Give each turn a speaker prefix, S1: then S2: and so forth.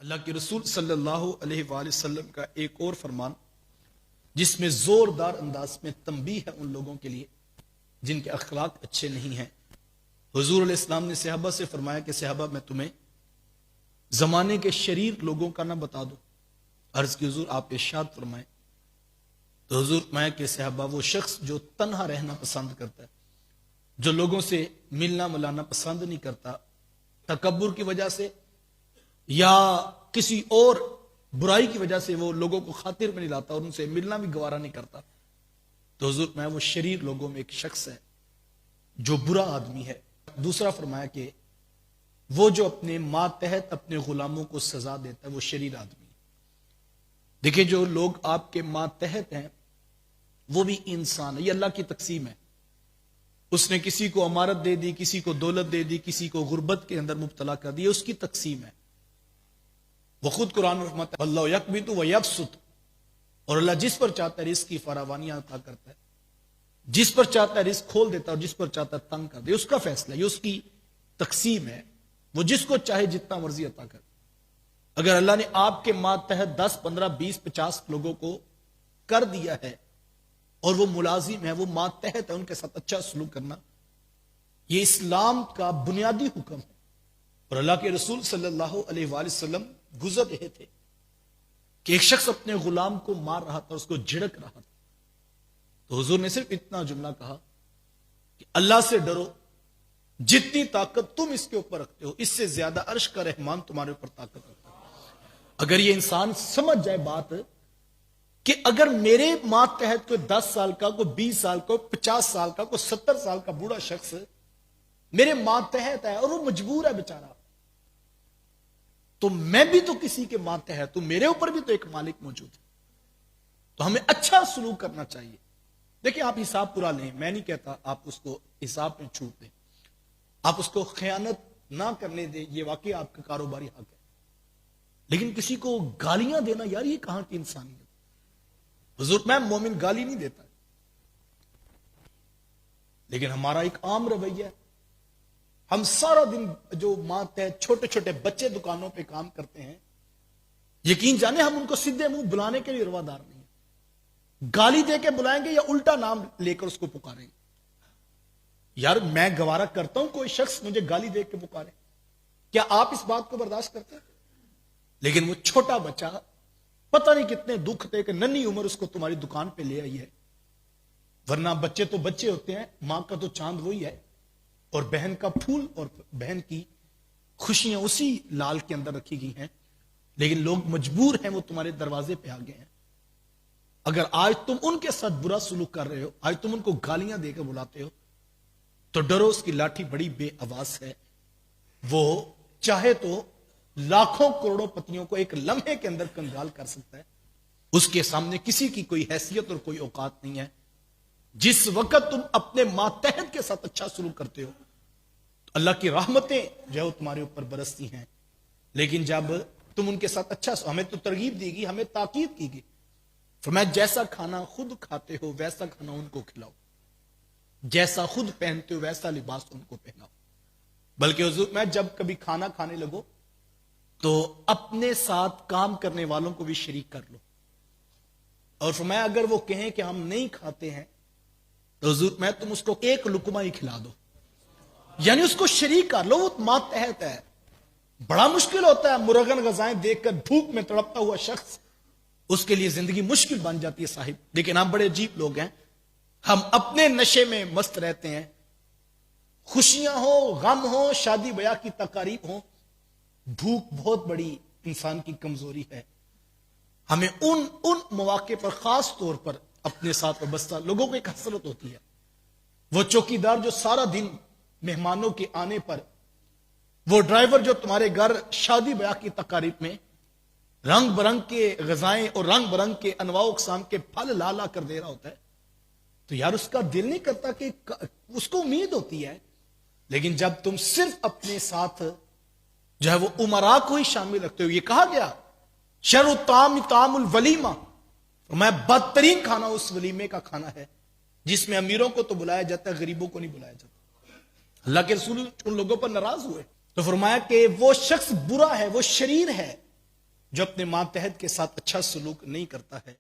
S1: اللہ کے رسول صلی اللہ علیہ وآلہ وسلم کا ایک اور فرمان جس میں زوردار انداز میں تنبیہ ہے ان لوگوں کے لیے جن کے اخلاق اچھے نہیں ہیں۔ حضور علیہ السلام نے صحابہ سے فرمایا کہ صحابہ میں تمہیں زمانے کے شریر لوگوں کا نہ بتا دوں؟ عرض کی حضور آپ ارشاد فرمائیں۔ تو حضور فرمایا کہ صحابہ وہ شخص جو تنہا رہنا پسند کرتا ہے، جو لوگوں سے ملنا ملانا پسند نہیں کرتا، تکبر کی وجہ سے یا کسی اور برائی کی وجہ سے وہ لوگوں کو خاطر میں نہیں لاتا اور ان سے ملنا بھی گوارا نہیں کرتا، تو حضور میں وہ شریر لوگوں میں ایک شخص ہے جو برا آدمی ہے۔ دوسرا فرمایا کہ وہ جو اپنے ماتحت اپنے غلاموں کو سزا دیتا ہے وہ شریر آدمی ہے۔ دیکھیں جو لوگ آپ کے ماتحت ہیں وہ بھی انسان ہے، یہ اللہ کی تقسیم ہے۔ اس نے کسی کو امارت دے دی، کسی کو دولت دے دی، کسی کو غربت کے اندر مبتلا کر دی، اس کی تقسیم ہے۔ وہ خود قرآن میں فرماتا ہے اللہ یکبت و یبسط، اور اللہ جس پر چاہتا ہے رزق کی فراوانیاں عطا کرتا ہے، جس پر چاہتا ہے رزق کھول دیتا ہے اور جس پر چاہتا ہے تنگ کر دے، اس کا فیصلہ ہے، یہ اس کی تقسیم ہے۔ وہ جس کو چاہے جتنا مرضی عطا کر۔ اگر اللہ نے آپ کے ماتحت 10 15 20 50 لوگوں کو کر دیا ہے اور وہ ملازم ہے، وہ ماتحت ہے، ان کے ساتھ اچھا سلوک کرنا یہ اسلام کا بنیادی حکم ہے۔ اور اللہ کے رسول صلی اللہ علیہ وآلہ وسلم گزر رہے تھے کہ ایک شخص اپنے غلام کو مار رہا تھا، اس کو جھڑک رہا تھا، تو حضور نے صرف اتنا جملہ کہا کہ اللہ سے ڈرو، جتنی طاقت تم اس کے اوپر رکھتے ہو اس سے زیادہ عرش کا رحمان تمہارے اوپر طاقت رکھتا ہے۔ اگر یہ انسان سمجھ جائے بات کہ اگر میرے ماتحت کوئی 10 سال کا، کوئی 20 سال کا، کوئی 50 سال کا، کوئی 70 سال کا بوڑھا شخص میرے ماتحت ہے اور وہ مجبور ہے بیچارہ، تو میں بھی تو کسی کے ماتحت ہوں، میرے اوپر بھی تو ایک مالک موجود ہے، تو ہمیں اچھا سلوک کرنا چاہیے۔ دیکھیں آپ حساب پورا لیں، میں نہیں کہتا آپ اس کو حساب میں چھوٹ دیں، آپ اس کو خیانت نہ کرنے دیں، یہ واقعی آپ کا کاروباری حق ہے، لیکن کسی کو گالیاں دینا یار یہ کہاں کی انسانیت؟ حضور میں مومن گالی نہیں دیتا، لیکن ہمارا ایک عام رویہ ہے، ہم سارا دن جو ماتحت چھوٹے چھوٹے بچے دکانوں پہ کام کرتے ہیں، یقین جانے ہم ان کو سیدھے منہ بلانے کے لیے روادار نہیں ہیں، گالی دے کے بلائیں گے یا الٹا نام لے کر اس کو پکاریں گے۔ یار میں گوارا کرتا ہوں کوئی شخص مجھے گالی دے کے پکارے، کیا آپ اس بات کو برداشت کرتے ہیں؟ لیکن وہ چھوٹا بچہ پتہ نہیں کتنے دکھ دے کہ ننھی عمر اس کو تمہاری دکان پہ لے آئی ہے، ورنہ بچے تو بچے ہوتے ہیں، ماں کا تو چاند وہی ہے اور بہن کا پھول اور بہن کی خوشیاں اسی لال کے اندر رکھی گئی ہیں، لیکن لوگ مجبور ہیں وہ تمہارے دروازے پہ آ گئے ہیں۔ اگر آج تم ان کے ساتھ برا سلوک کر رہے ہو، آج تم ان کو گالیاں دے کے بلاتے ہو، تو ڈرو اس کی لاٹھی بڑی بے آواز ہے، وہ چاہے تو لاکھوں کروڑوں پتیوں کو ایک لمحے کے اندر کنگال کر سکتا ہے، اس کے سامنے کسی کی کوئی حیثیت اور کوئی اوقات نہیں ہے۔ جس وقت تم اپنے ماتحت کے ساتھ اچھا سلوک کرتے ہو تو اللہ کی رحمتیں جو ہے وہ تمہارے اوپر برستی ہیں، لیکن جب تم ان کے ساتھ اچھا، ہمیں تو ترغیب دی گئی، ہمیں تاکید کی گئی، فرمایا جیسا کھانا خود کھاتے ہو ویسا کھانا ان کو کھلاؤ، جیسا خود پہنتے ہو ویسا لباس ان کو پہناؤ۔ بلکہ حضور میں جب کبھی کھانا کھانے لگو تو اپنے ساتھ کام کرنے والوں کو بھی شریک کر لو، اور فرمایا اگر وہ کہیں کہ ہم نہیں کھاتے ہیں تو حضور میں تم اس کو ایک لقمہ ہی کھلا دو، یعنی اس کو شریک کر لو، وہ ماتحت ہے۔ بڑا مشکل ہوتا ہے مرغن غذائیں دیکھ کر بھوک میں تڑپتا ہوا شخص، اس کے لیے زندگی مشکل بن جاتی ہے صاحب، لیکن ہم بڑے عجیب لوگ ہیں، ہم اپنے نشے میں مست رہتے ہیں، خوشیاں ہو، غم ہو، شادی بیاہ کی تقاریب ہو، بھوک بہت بڑی انسان کی کمزوری ہے۔ ہمیں ان مواقع پر خاص طور پر اپنے ساتھ وابستہ لوگوں کو ایک حسرت ہوتی ہے، وہ چوکیدار جو سارا دن مہمانوں کے آنے پر، وہ ڈرائیور جو تمہارے گھر شادی بیاہ کی تقاریب میں رنگ برنگ کے غذائیں اور رنگ برنگ کے انواع و اقسام کے پھل لا لا کر دے رہا ہوتا ہے، تو یار اس کا دل نہیں کرتا کہ اس کو امید ہوتی ہے، لیکن جب تم صرف اپنے ساتھ جو ہے وہ امراء کو ہی شامل رکھتے ہو، یہ کہا گیا شر الطعام طعام الولیمہ، میں بدترین کھانا اس ولیمے کا کھانا ہے جس میں امیروں کو تو بلایا جاتا ہے، غریبوں کو نہیں بلایا جاتا۔ اللہ کے رسول ان لوگوں پر ناراض ہوئے تو فرمایا کہ وہ شخص برا ہے، وہ شریر ہے جو اپنے ماتحت کے ساتھ اچھا سلوک نہیں کرتا ہے